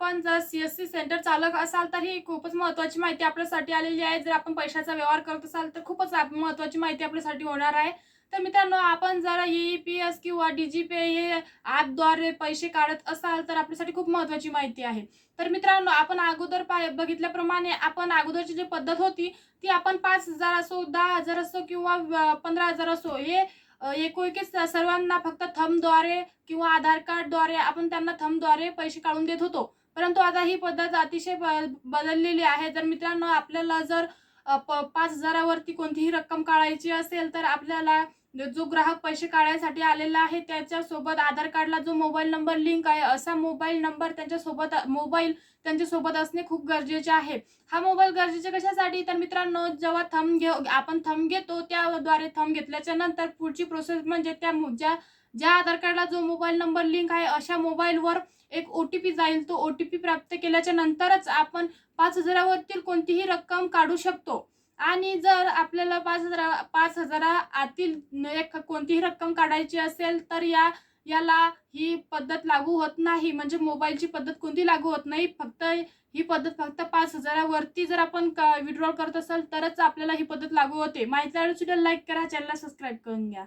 आपण जर CSC centre चालक असाल तर ही खूपच महत्त्वाची माहिती आपल्यासाठी आलेली आहे. जर आपण पैशाचा व्यवहार करत असाल तर खूपच महत्त्वाची माहिती आपल्यासाठी होणार आहे. तर मित्रांनो, आपण जर EPS किंवा DigiPay हे ॲपद्वारे पैसे काढत असाल तर आपल्यासाठी खूप महत्त्वाची माहिती आहे. तर मित्रांनो, आपण अगोदर बघितल्याप्रमाणे आपण अगोदरची जी पद्धत होती ती आपण 5,000 असो, 10,000 असो किंवा 15,000 असो हे एकोएकीच सर्वांना फक्त थंबद्वारे किंवा आधार कार्डद्वारे आपण त्यांना थंबद्वारे पैसे काढून देत होतो. परंतु आता ही पद्धत अतिशय बदललेली आहे. तर मित्रांनो, आपल्याला जर 5,000 वरती कोणतीही रक्कम काढायची असेल तर आपल्याला जो ग्राहक पैसे काढण्यासाठी आलेला आहे त्याच्यासोबत आधार कार्डला जो मोबाईल नंबर लिंक आहे असा मोबाईल नंबर त्यांच्यासोबत असणे खूप गरजेचे आहे. हा मोबाईल गरजेचे कशासाठी? तर मित्रांनो, जेव्हा आपण थंब घेतो त्याद्वारे थंब घेतल्याच्या नंतर पुढची प्रोसेस म्हणजे ज्या ज्या आधार कार्डला जो मोबाईल नंबर लिंक आहे अशा मोबाईलवर एक OTP जाईल. तो OTP प्राप्त केल्याच्या नंतरच आपण 5,000 वरती कोणतीही रक्कम काढू शकतो. आणि जर आपल्याला 5,000 आतील एक कोणतीही रक्कम काढायची असेल तर याला ही पद्धत लागू होत नाही. म्हणजे मोबाईलची पद्धत कोणती लागू होत नाही. ही पद्धत फक्त 5,000 वरती जर आपण विथड्रॉल करत असाल तरच आपल्याला ही पद्धत लागू होते. माहिती आवडल्यास लाईक करा, चॅनलला सबस्क्राईब करून घ्या.